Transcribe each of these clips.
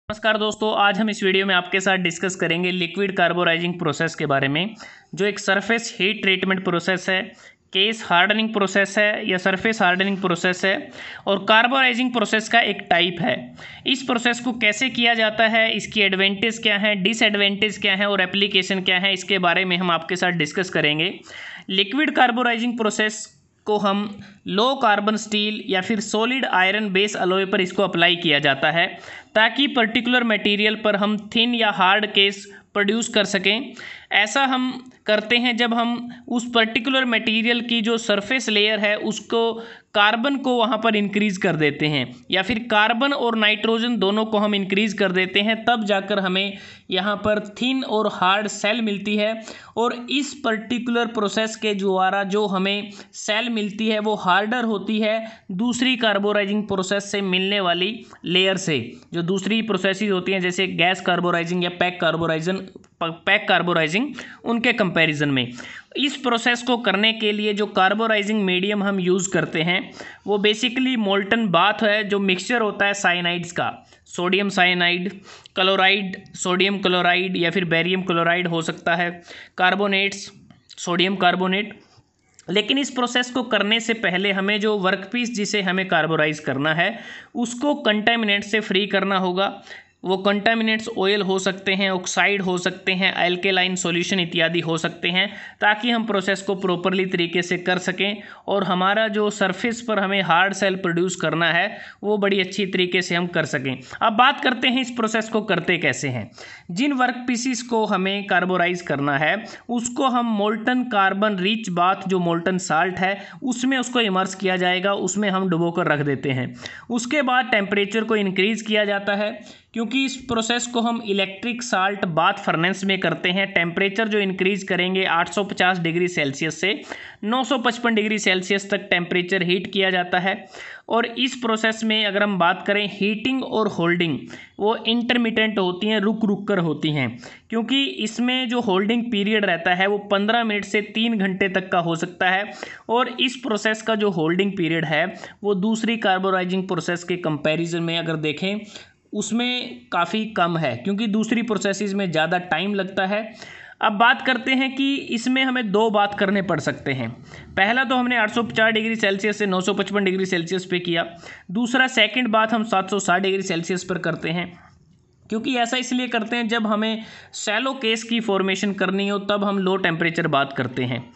नमस्कार दोस्तों, आज हम इस वीडियो में आपके साथ डिस्कस करेंगे लिक्विड कार्बोराइजिंग प्रोसेस के बारे में, जो एक सरफेस हीट ट्रीटमेंट प्रोसेस है, केस हार्डनिंग प्रोसेस है या सरफेस हार्डनिंग प्रोसेस है और कार्बोराइजिंग प्रोसेस का एक टाइप है। इस प्रोसेस को कैसे किया जाता है, इसकी एडवांटेज क्या है, डिसएडवांटेज क्या है और एप्लीकेशन क्या है, इसके बारे में हम आपके साथ डिस्कस करेंगे। लिक्विड कार्बोराइजिंग प्रोसेस को हम लो कार्बन स्टील या फिर सॉलिड आयरन बेस अलॉय पर इसको अप्लाई किया जाता है ताकि पर्टिकुलर मटेरियल पर हम थिन या हार्ड केस प्रोड्यूस कर सकें। ऐसा हम करते हैं जब हम उस पर्टिकुलर मटेरियल की जो सरफेस लेयर है उसको कार्बन को वहाँ पर इंक्रीज़ कर देते हैं या फिर कार्बन और नाइट्रोजन दोनों को हम इंक्रीज़ कर देते हैं, तब जाकर हमें यहाँ पर थिन और हार्ड सेल मिलती है। और इस पर्टिकुलर प्रोसेस के द्वारा जो हमें सेल मिलती है वो हार्डर होती है दूसरी कार्बोराइजिंग प्रोसेस से मिलने वाली लेयर से। जो दूसरी प्रोसेसेस होती हैं जैसे गैस कार्बोराइजिंग या पैक कार्बोराइजिंग उनके कंपैरिजन में इस प्रोसेस को करने के लिए जो कार्बोराइजिंग मीडियम हम यूज़ करते हैं वो बेसिकली मोल्टन बाथ है, जो मिक्सचर होता है साइनाइड्स का, sodium cyanide, chloride, sodium chloride या फिर बेरियम क्लोराइड हो सकता है, कार्बोनेट्स, सोडियम कार्बोनेट। लेकिन इस प्रोसेस को करने से पहले हमें जो वर्कपीस जिसे हमें कार्बोराइज करना है उसको कंटामिनेंट से फ्री करना होगा। वो कंटामिनेंट्स ऑयल हो सकते हैं, ऑक्साइड हो सकते हैं, अल्केलाइन सॉल्यूशन इत्यादि हो सकते हैं, ताकि हम प्रोसेस को प्रॉपरली तरीके से कर सकें और हमारा जो सरफेस पर हमें हार्ड सेल प्रोड्यूस करना है वो बड़ी अच्छी तरीके से हम कर सकें। अब बात करते हैं इस प्रोसेस को करते कैसे हैं। जिन वर्क पीसीस को हमें कार्बोराइज करना है उसको हम मोल्टन कार्बन रिच बाथ, जो मोल्टन साल्ट है उसमें उसको इमर्स किया जाएगा, उसमें हम डुबो कर रख देते हैं। उसके बाद टेम्परेचर को इंक्रीज़ किया जाता है, क्योंकि इस प्रोसेस को हम इलेक्ट्रिक साल्ट बाथ फर्नेस में करते हैं। टेम्परेचर जो इंक्रीज़ करेंगे 850 डिग्री सेल्सियस से 955 डिग्री सेल्सियस तक टेम्परेचर हीट किया जाता है। और इस प्रोसेस में अगर हम बात करें हीटिंग और होल्डिंग, वो इंटरमिटेंट होती हैं, रुक रुक कर होती हैं, क्योंकि इसमें जो होल्डिंग पीरियड रहता है वो 15 मिनट से 3 घंटे तक का हो सकता है। और इस प्रोसेस का जो होल्डिंग पीरियड है वो दूसरी कार्बोराइजिंग प्रोसेस के कंपैरिजन में अगर देखें उसमें काफ़ी कम है, क्योंकि दूसरी प्रोसेसेस में ज़्यादा टाइम लगता है। अब बात करते हैं कि इसमें हमें दो बात करने पड़ सकते हैं। पहला तो हमने 850 डिग्री सेल्सियस से 955 डिग्री सेल्सियस पे किया। दूसरा सेकंड बात हम 760 डिग्री सेल्सियस पर करते हैं, क्योंकि ऐसा इसलिए करते हैं जब हमें शैलो केस की फॉर्मेशन करनी हो तब हम लो टेम्परेचर बात करते हैं।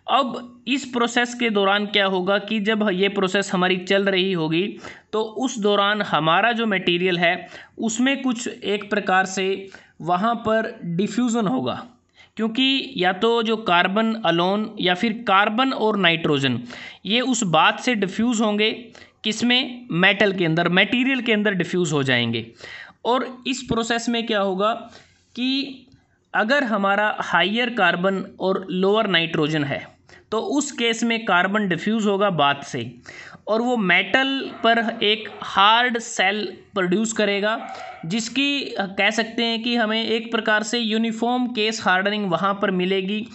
अब इस प्रोसेस के दौरान क्या होगा कि जब ये प्रोसेस हमारी चल रही होगी तो उस दौरान हमारा जो मटेरियल है उसमें कुछ एक प्रकार से वहाँ पर डिफ्यूज़न होगा, क्योंकि या तो जो कार्बन अलोन या फिर कार्बन और नाइट्रोजन ये उस बात से डिफ्यूज़ होंगे, किसमें, मेटल के अंदर, मटेरियल के अंदर डिफ्यूज़ हो जाएंगे। और इस प्रोसेस में क्या होगा कि अगर हमारा हायर कार्बन और लोअर नाइट्रोजन है तो उस केस में कार्बन डिफ्यूज़ होगा बात से और वो मेटल पर एक हार्ड सेल प्रोड्यूस करेगा, जिसकी कह सकते हैं कि हमें एक प्रकार से यूनिफॉर्म केस हार्डनिंग वहाँ पर मिलेगी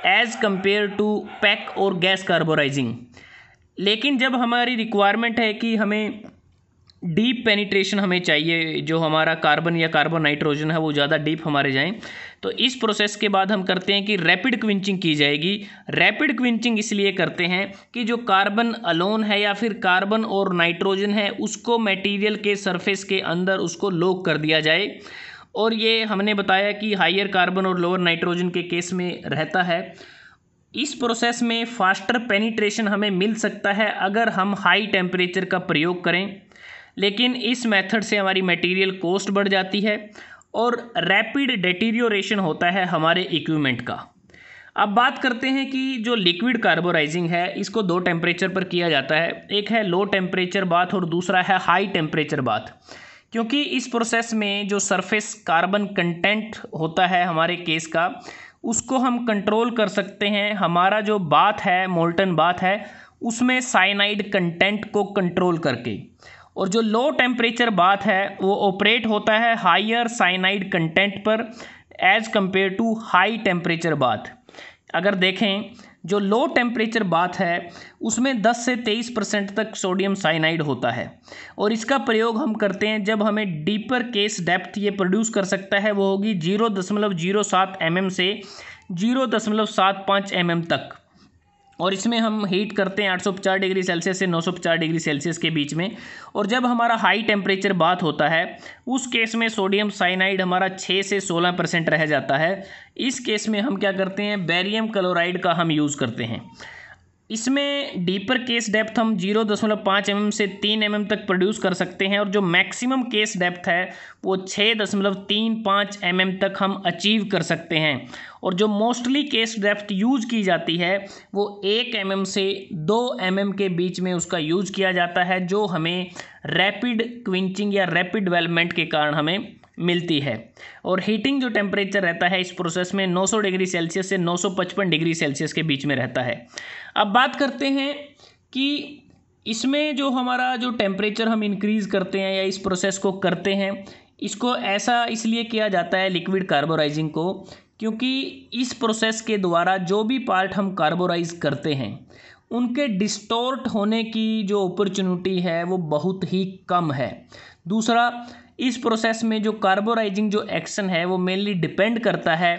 एज़ कंपेयर टू पैक और गैस कार्बोराइजिंग। लेकिन जब हमारी रिक्वायरमेंट है कि हमें डीप पेनिट्रेशन हमें चाहिए, जो हमारा कार्बन या कार्बन नाइट्रोजन है वो ज़्यादा डीप हमारे जाएं, तो इस प्रोसेस के बाद हम करते हैं कि रैपिड क्विंचिंग की जाएगी। रैपिड क्विंचिंग इसलिए करते हैं कि जो कार्बन अलोन है या फिर कार्बन और नाइट्रोजन है उसको मटेरियल के सरफेस के अंदर उसको लॉक कर दिया जाए। और ये हमने बताया कि हायर कार्बन और लोअर नाइट्रोजन के केस में रहता है। इस प्रोसेस में फास्टर पेनिट्रेशन हमें मिल सकता है अगर हम हाई टेम्परेचर का प्रयोग करें, लेकिन इस मेथड से हमारी मटेरियल कॉस्ट बढ़ जाती है और रैपिड डेटीरियोरेशन होता है हमारे इक्विपमेंट का। अब बात करते हैं कि जो लिक्विड कार्बोराइजिंग है इसको दो टेम्परेचर पर किया जाता है, एक है लो टेम्परेचर बाथ और दूसरा है हाई टेम्परेचर बाथ। क्योंकि इस प्रोसेस में जो सरफेस कार्बन कंटेंट होता है हमारे केस का उसको हम कंट्रोल कर सकते हैं। हमारा जो बाथ है, मोल्टन बाथ है, उसमें साइनाइड कंटेंट को कंट्रोल करके। और जो लो टेम्परेचर बाथ है वो ऑपरेट होता है हायर साइनाइड कंटेंट पर as compare to high temperature bath. अगर देखें जो लो टेम्परेचर बाथ है उसमें 10 से 23% तक सोडियम साइनाइड होता है और इसका प्रयोग हम करते हैं जब हमें डीपर केस डेप्थ ये प्रोड्यूस कर सकता है, वो होगी 0.07 mm से 0.75 mm तक। और इसमें हम हीट करते हैं 850 डिग्री सेल्सियस से 950 डिग्री सेल्सियस के बीच में। और जब हमारा हाई टेम्परेचर बाथ होता है उस केस में सोडियम साइनाइड हमारा 6 से 16% रह जाता है। इस केस में हम क्या करते हैं, बेरियम क्लोराइड का हम यूज़ करते हैं। इसमें डीपर केस डेप्थ हम 0.5 mm से 3 mm तक प्रोड्यूस कर सकते हैं और जो मैक्सिमम केस डेप्थ है वो 6.35 mm तक हम अचीव कर सकते हैं। और जो मोस्टली केस डेप्थ यूज की जाती है वो 1 mm से 2 mm के बीच में उसका यूज किया जाता है, जो हमें रैपिड क्विंचिंग या रैपिड डेवलपमेंट के कारण हमें मिलती है। और हीटिंग जो टेम्परेचर रहता है इस प्रोसेस में 900 डिग्री सेल्सियस से 955 डिग्री सेल्सियस के बीच में रहता है। अब बात करते हैं कि इसमें जो हमारा जो टेम्परेचर हम इंक्रीज़ करते हैं या इस प्रोसेस को करते हैं, इसको ऐसा इसलिए किया जाता है लिक्विड कार्बोराइजिंग को, क्योंकि इस प्रोसेस के द्वारा जो भी पार्ट हम कार्बोराइज करते हैं उनके डिस्टोर्ट होने की जो अपॉर्चुनिटी है वो बहुत ही कम है। दूसरा, इस प्रोसेस में जो कार्बोराइजिंग जो एक्शन है वो मेनली डिपेंड करता है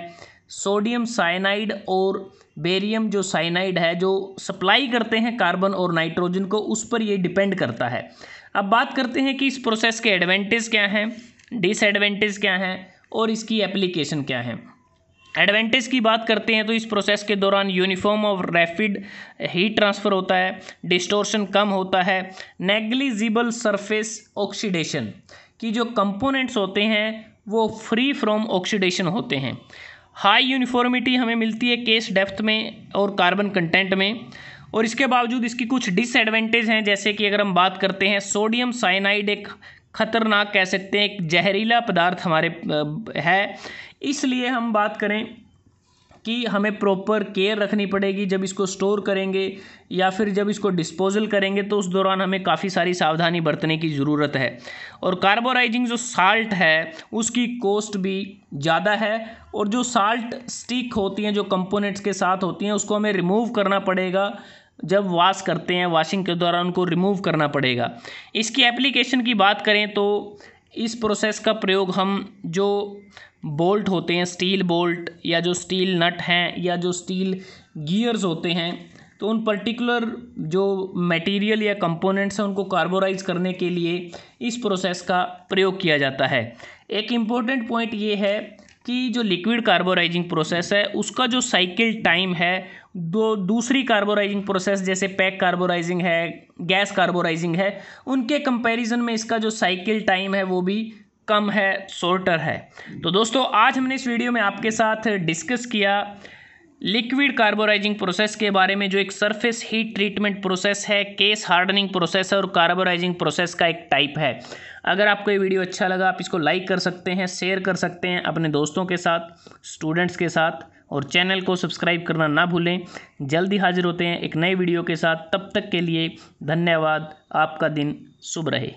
सोडियम साइनाइड और बेरियम जो साइनाइड है जो सप्लाई करते हैं कार्बन और नाइट्रोजन को, उस पर ये डिपेंड करता है। अब बात करते हैं कि इस प्रोसेस के एडवांटेज क्या हैं, डिसएडवांटेज क्या हैं और इसकी एप्लीकेशन क्या है। एडवांटेज की बात करते हैं तो इस प्रोसेस के दौरान यूनिफॉर्म और रैपिड हीट ट्रांसफ़र होता है, डिस्टोर्शन कम होता है, नेग्लिजिबल सरफेस ऑक्सीडेशन की जो कंपोनेंट्स होते हैं वो फ्री फ्रॉम ऑक्सीडेशन होते हैं, हाई यूनिफॉर्मिटी हमें मिलती है केस डेप्थ में और कार्बन कंटेंट में। और इसके बावजूद इसकी कुछ डिसएडवांटेज हैं, जैसे कि अगर हम बात करते हैं सोडियम साइनाइड एक खतरनाक कह सकते हैं एक जहरीला पदार्थ हमारे है, इसलिए हम बात करें कि हमें प्रॉपर केयर रखनी पड़ेगी जब इसको स्टोर करेंगे या फिर जब इसको डिस्पोजल करेंगे, तो उस दौरान हमें काफ़ी सारी सावधानी बरतने की ज़रूरत है। और कार्बोराइजिंग जो साल्ट है उसकी कॉस्ट भी ज़्यादा है और जो साल्ट स्टिक होती हैं जो कंपोनेंट्स के साथ होती हैं उसको हमें रिमूव करना पड़ेगा, जब वॉश करते हैं वॉशिंग के दौरान उनको रिमूव करना पड़ेगा। इसकी एप्लीकेशन की बात करें तो इस प्रोसेस का प्रयोग हम जो बोल्ट होते हैं स्टील बोल्ट या जो स्टील नट हैं या जो स्टील गियर्स होते हैं, तो उन पर्टिकुलर जो मटेरियल या कंपोनेंट्स हैं उनको कार्बोराइज करने के लिए इस प्रोसेस का प्रयोग किया जाता है। एक इम्पोर्टेंट पॉइंट ये है कि जो लिक्विड कार्बोराइजिंग प्रोसेस है उसका जो साइकिल टाइम है दूसरी कार्बोराइजिंग प्रोसेस जैसे पैक कार्बोराइजिंग है, गैस कार्बोराइजिंग है, उनके कंपैरिजन में इसका जो साइकिल टाइम है वो भी कम है, शॉर्टर है। तो दोस्तों आज हमने इस वीडियो में आपके साथ डिस्कस किया लिक्विड कार्बोराइजिंग प्रोसेस के बारे में, जो एक सरफेस हीट ट्रीटमेंट प्रोसेस है, केस हार्डनिंग प्रोसेस है और कार्बोराइजिंग प्रोसेस का एक टाइप है। अगर आपको ये वीडियो अच्छा लगा आप इसको लाइक कर सकते हैं, शेयर कर सकते हैं अपने दोस्तों के साथ, स्टूडेंट्स के साथ, और चैनल को सब्सक्राइब करना ना भूलें। जल्दी हाजिर होते हैं एक नए वीडियो के साथ, तब तक के लिए धन्यवाद। आपका दिन शुभ रहे।